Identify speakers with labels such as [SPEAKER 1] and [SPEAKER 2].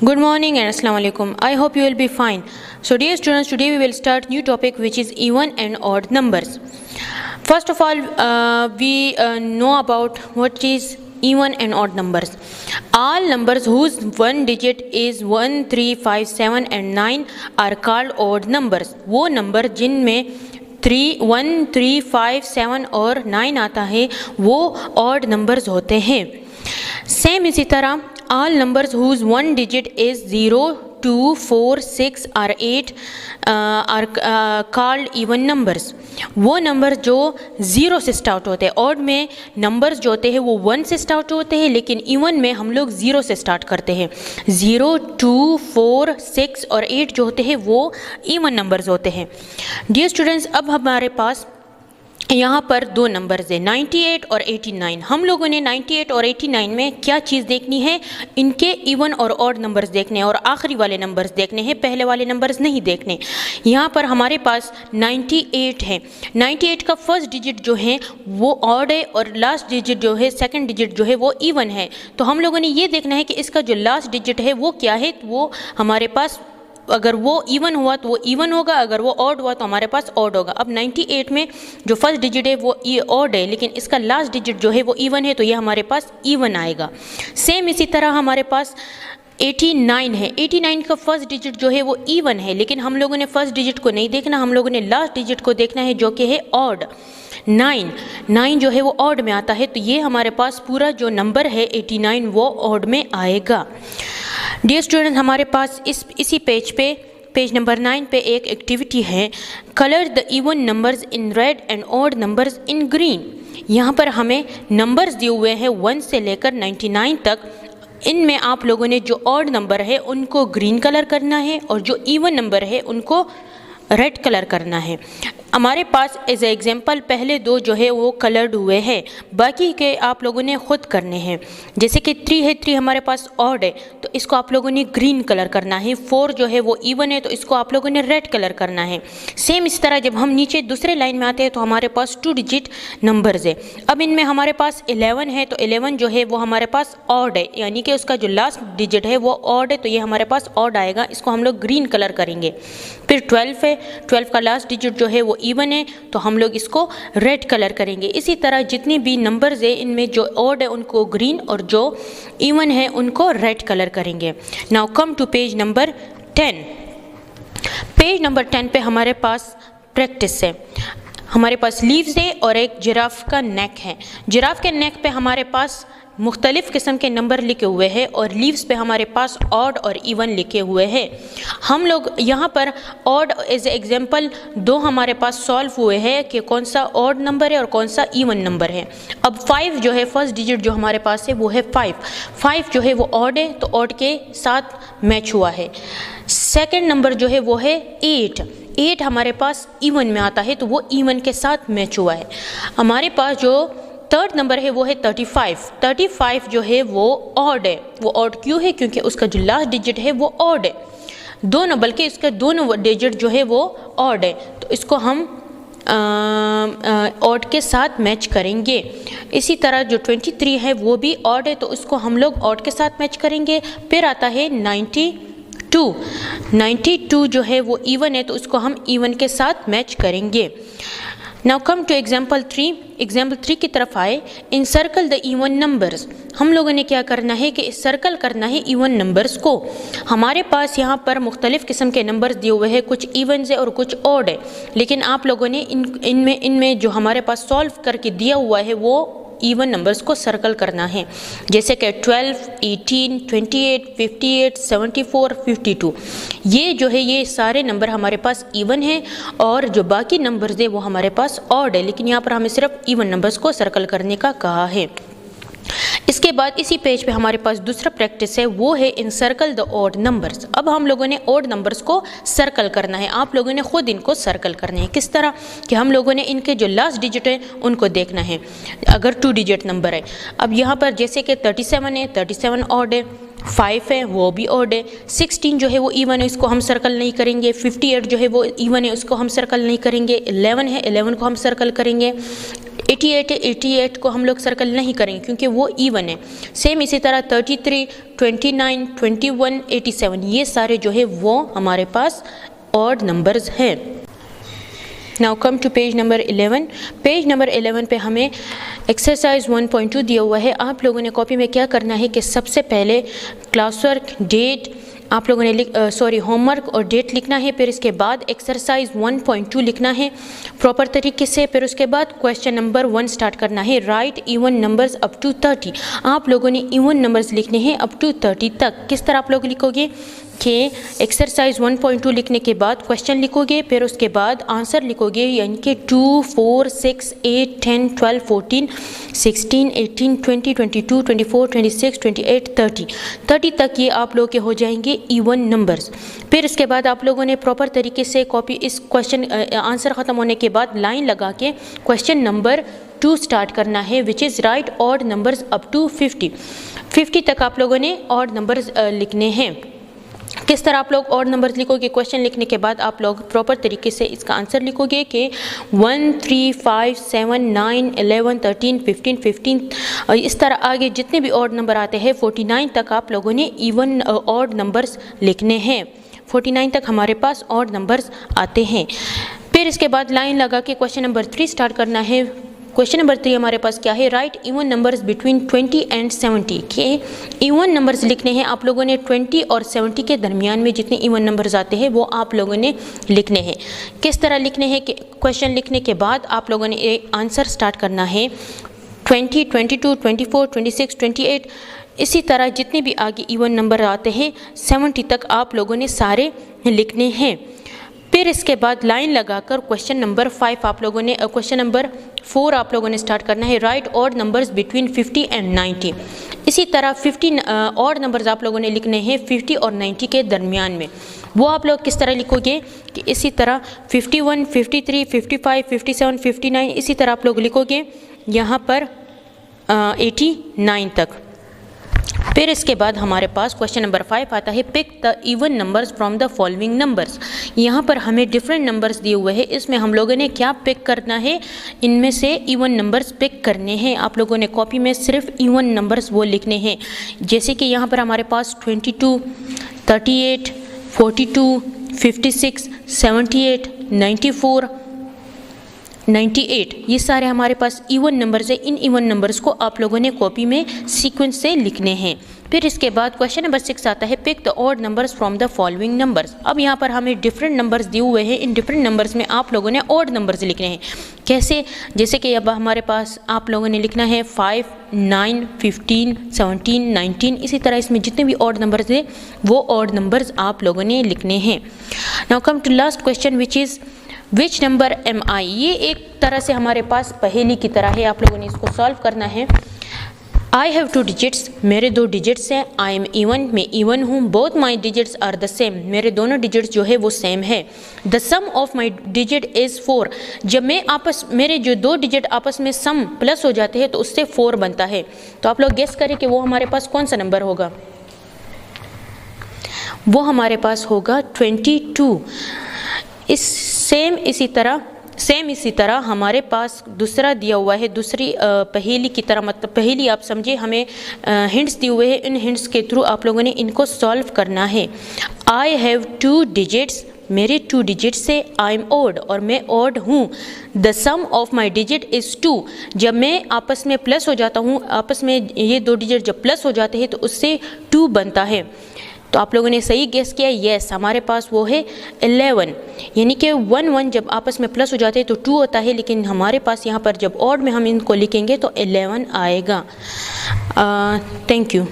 [SPEAKER 1] Good morning and Assalamu alaikum. I hope you will be fine. So dear students, today we will start new topic which is even and odd numbers. First of all, we know about what is even and odd numbers. All numbers whose one digit is 1, 3, 5, 7 and 9 are called odd numbers. वो number जिनमें 1, 3, 5, 7 और 9 आता है वो odd numbers होते हैं. Same इसी तरह all numbers whose one digit is 0, 2, 4, 6 or 8 are called even numbers. वो नंबर जो 0 से स्टार्ट होते हैं, ऑड में नंबर्स जो होते हैं वो 1 से स्टार्ट होते हैं, लेकिन इवन में हम लोग 0 से स्टार्ट करते हैं. 0, 2, 4, 6 और 8 जो होते हैं वो इवन नंबर्स होते हैं. डियर स्टूडेंट्स, अब हमारे पास यहाँ पर दो नंबर्स हैं 98 और 89. हम लोगों ने 98 और 89 में क्या चीज़ देखनी है, इनके इवन और ऑड नंबर्स देखने हैं और आखिरी वाले नंबर्स देखने हैं, पहले वाले नंबर्स नहीं देखने. यहाँ पर हमारे पास 98 है. 98 का फर्स्ट डिजिट जो है वो ऑड है और लास्ट डिजिट जो है, सेकंड डिजिट जो है वो इवन है. तो हम लोगों ने ये देखना है कि इसका जो लास्ट डिजिट है वो क्या है. वो हमारे पास अगर वो इवन हुआ तो वो इवन होगा, अगर वो ऑड हुआ तो हमारे पास ऑड होगा. अब 98 में जो फर्स्ट डिजिट है वो ऑड है, लेकिन इसका लास्ट डिजिट जो है वो इवन है, तो ये हमारे पास इवन आएगा. सेम इसी तरह हमारे पास 89 है. 89 का फर्स्ट डिजिट जो है वो इवन है, लेकिन हम लोगों ने फर्स्ट डिजिट को नहीं देखना, हम लोगों ने लास्ट डिजिट को देखना है जो कि है ऑड. 9 जो है वो ऑड में आता है, तो ये हमारे पास पूरा जो नंबर है 89 वो ऑड में आएगा. डियर स्टूडेंट, हमारे पास इसी पेज नंबर 9 पे एक एक्टिविटी है, colour the even numbers in red and odd numbers in green. यहाँ पर हमें नंबर्स दिए हुए हैं 1 से लेकर 99 तक. इनमें आप लोगों ने जो ऑड नंबर है उनको ग्रीन कलर करना है और जो इवन नंबर है उनको रेड कलर करना है. हमारे पास एज ए एग्जांपल पहले दो जो है वो कलर्ड हुए हैं, बाकी के आप लोगों ने ख़ुद करने हैं. जैसे कि 3 है, 3 हमारे पास ऑड है तो इसको आप लोगों ने ग्रीन कलर करना है. 4 जो है वो इवन है तो इसको आप लोगों ने रेड कलर करना है. सेम इस तरह जब हम नीचे दूसरे लाइन में आते हैं तो हमारे पास 2 डिजिट नंबर्स है. अब इनमें हमारे पास 11 है तो 11 जो है वो हमारे पास ऑड है, यानी कि उसका जो लास्ट डिजिट है वो ऑड है, तो ये हमारे पास ऑड आएगा, इसको हम लोग ग्रीन कलर करेंगे. फिर 12 है, 12 का लास्ट डिजिट जो है वो इवन है तो हम लोग इसको रेड कलर करेंगे. इसी तरह जितने भी नंबर्स है इनमें जो ऑड है उनको ग्रीन और जो इवन है उनको रेड कलर करेंगे. Now come to page number 10. Page number 10 पे हमारे पास प्रैक्टिस है. हमारे पास लीव्स है और एक जिराफ का नेक है. जिराफ के नेक पे हमारे पास मुख्तलिफ़ किस्म के नंबर लिखे हुए हैं और लीव्स पे हमारे पास ऑड और इवन लिखे हुए हैं. हम लोग यहाँ पर ऑड एज एग्जांपल 2 हमारे पास सॉल्व हुए हैं कि कौन सा ऑड नंबर है और कौन सा इवन नंबर है. अब 5 जो है फर्स्ट डिजिट जो हमारे पास है वो है 5 जो है वो ऑड है तो ऑड के साथ मैच हुआ है. सेकेंड नंबर जो है वो है 8 हमारे पास इवन में आता है तो वो इवन के साथ मैच हुआ है. हमारे पास जो थर्ड नंबर है वो है 35 जो है वो ऑड है. वो ऑड क्यों है, क्योंकि उसका जो लास्ट डिजिट है वो ऑड है. दोनों बल्कि इसका दोनों डिजिट जो है वो ऑड है तो इसको हम ऑड के साथ मैच करेंगे. इसी तरह जो 23 है वो भी ऑड है तो उसको हम लोग ऑड के साथ मैच करेंगे. फिर आता है 92 जो है वो इवन है तो उसको हम इवन के साथ मैच करेंगे. नाउ कम टू एग्जाम्पल 3 की तरफ आए. इन सर्कल द इवन नंबर्स. हम लोगों ने क्या करना है कि सर्कल करना है इवन नंबर्स को. हमारे पास यहाँ पर मुख्तलिफ़ किस्म के नंबर्स दिए हुए हैं, कुछ इवन है और कुछ ऑड है, लेकिन आप लोगों ने इनमें जो हमारे पास सॉल्व करके दिया हुआ है वो इवन नंबर्स को सर्कल करना है. जैसे कि 12, 18, 28, 58, 74, 52 ये जो है ये सारे नंबर हमारे पास इवन है और जो बाकी नंबर्स है वो हमारे पास ऑड है, लेकिन यहाँ पर हमें सिर्फ इवन नंबर्स को सर्कल करने का कहा है. इसके बाद इसी पेज पे हमारे पास दूसरा प्रैक्टिस है, वो है इन सर्कल द ऑड नंबर्स. अब हम लोगों ने ऑड नंबर्स को सर्कल करना है. आप लोगों ने खुद इनको सर्कल करने हैं. किस तरह कि हम लोगों ने इनके जो लास्ट डिजिट है उनको देखना है अगर 2 डिजिट नंबर है. अब यहाँ पर जैसे कि 37 है, 37 ऑड है. 5 है वो भी ऑड है, 16 जो है वो इवन है, इसको हम सर्कल नहीं करेंगे, 58 जो है वो इवन है, उसको हम सर्कल नहीं करेंगे, 11 है 11 को हम सर्कल करेंगे, 88 है 88 को हम लोग सर्कल नहीं करेंगे क्योंकि वो इवन है। सेम इसी तरह 33, 29, 21, 87 ये सारे जो है वो हमारे पास ऑड नंबर्स हैं। Now come to page number 11। Page number 11 पे हमें एक्सरसाइज 1.2 दिया हुआ है। आप लोगों ने कॉपी में क्या करना है कि सबसे पहले क्लास वर्क, डेट आप लोगों ने होमवर्क और डेट लिखना है, फिर इसके बाद एक्सरसाइज 1.2 लिखना है प्रॉपर तरीके से, फिर उसके बाद क्वेश्चन नंबर 1 स्टार्ट करना है। Right even numbers up to 30। आप लोगों ने इवन नंबर्स लिखने हैं अप टू 30 तक। किस तरह आप लोग लिखोगे कि एक्सरसाइज 1.2 लिखने के बाद क्वेश्चन लिखोगे, फिर उसके बाद आंसर लिखोगे, यानी कि 2, 4, 6, 8, 10, 12, 14, 16, 18, 20, 22, 24, 26, 28, 30 तक ये आप लोग के हो जाएंगे इवन नंबर्स। फिर इसके बाद आप लोगों ने प्रॉपर तरीके से कॉपी इस क्वेश्चन आंसर ख़त्म होने के बाद लाइन लगा के क्वेश्चन नंबर 2 स्टार्ट करना है, which is right odd numbers up to 50 तक आप लोगों ने ऑड नंबर्स लिखने हैं। किस तरह आप लोग ऑड नंबर्स लिखोगे? क्वेश्चन लिखने के बाद आप लोग प्रॉपर तरीके से इसका आंसर लिखोगे कि 1, 3, 5, 7, 9, 11, 13, 15 इस तरह आगे जितने भी ऑड नंबर आते हैं 49 तक आप लोगों ने इवन ऑड नंबर्स लिखने हैं। 49 तक हमारे पास ऑड नंबर्स आते हैं। फिर इसके बाद लाइन लगा के क्वेश्चन नंबर 3 स्टार्ट करना है। क्वेश्चन नंबर 3 हमारे पास क्या है? Right even numbers between 20 and 70 के इवन नंबर्स लिखने हैं आप लोगों ने। 20 और 70 के दरमियान में जितने इवन नंबर्स आते हैं वो आप लोगों ने लिखने हैं। किस तरह लिखने हैं कि क्वेश्चन लिखने के बाद आप लोगों ने एक आंसर स्टार्ट करना है। 20, 22, 24, 26, 28 इसी तरह जितने भी आगे इवन नंबर आते हैं 70 तक आप लोगों ने सारे लिखने हैं। फिर इसके बाद लाइन लगाकर क्वेश्चन नंबर 5 आप लोगों ने क्वेश्चन नंबर 4 आप लोगों ने स्टार्ट करना है। Right odd numbers between 50 and 90। इसी तरह 50 ऑड नंबर्स आप लोगों ने लिखने हैं 50 और 90 के दरमियान में। वो आप लोग किस तरह लिखोगे कि इसी तरह 51, 53, 55, 57, 59 इसी तरह आप लोग लिखोगे यहाँ पर 89 तक। फिर इसके बाद हमारे पास क्वेश्चन नंबर 5 आता है। Pick the even numbers from the following numbers. यहाँ पर हमें डिफरेंट नंबर्स दिए हुए हैं, इसमें हम लोगों ने क्या पिक करना है? इनमें से इवन नंबर्स पिक करने हैं। आप लोगों ने कॉपी में सिर्फ इवन नंबर्स वो लिखने हैं। जैसे कि यहाँ पर हमारे पास 22, 38, 42, 56, 78, 94, 98 ये सारे हमारे पास इवन नंबर्स है। इन इवन नंबर्स को आप लोगों ने कॉपी में सीक्वेंस से लिखने हैं। फिर इसके बाद क्वेश्चन नंबर 6 आता है। Pick the odd numbers from the following numbers. अब यहाँ पर हमें डिफरेंट नंबर्स दिए हुए हैं। इन डिफरेंट नंबर्स में आप लोगों ने ऑड नंबर्स लिखने हैं। कैसे? जैसे कि अब हमारे पास आप लोगों ने लिखना है 5, 9, 15, 17, 19 इसी तरह इसमें जितने भी ऑड नंबर्स हैं वो ऑड नंबर्स आप लोगों ने लिखने हैं। Now come to last question which is which number M I. ये एक तरह से हमारे पास पहेली की तरह है, आप लोगों ने इसको सॉल्व करना है। आई हैव 2 डिजिट्स, मेरे 2 डिजिट्स हैं। आई एम इवन, मैं इवन हूँ। Both my digits are the same, मेरे दोनों डिजिट्स जो है वो सेम है। The sum of my digit is 4, जब मेरे जो 2 डिजिट आपस में सम प्लस हो जाते हैं तो उससे 4 बनता है। तो आप लोग गेस करें कि वो हमारे पास कौन सा नंबर होगा? वो हमारे पास होगा 22। सेम इसी तरह हमारे पास दूसरा दिया हुआ है, दूसरी पहेली की तरह, मतलब पहेली आप समझे, हमें हिंट्स दिए हुए हैं। इन हिंट्स के थ्रू आप लोगों ने इनको सॉल्व करना है। आई हैव 2 डिजिट्स, मेरे 2 डिजिट से आई एम ऑड और मैं ऑड हूँ। The sum of my digit is 2, जब मैं आपस में प्लस हो जाता हूँ, आपस में ये 2 डिजिट जब प्लस हो जाते हैं तो उससे 2 बनता है। तो आप लोगों ने सही गेस किया। यस, हमारे पास वो है 11, यानी कि 1, 1 जब आपस में प्लस हो जाते हैं तो 2 होता है, लेकिन हमारे पास यहाँ पर जब ऑड में हम इनको लिखेंगे तो 11 आएगा। Thank you.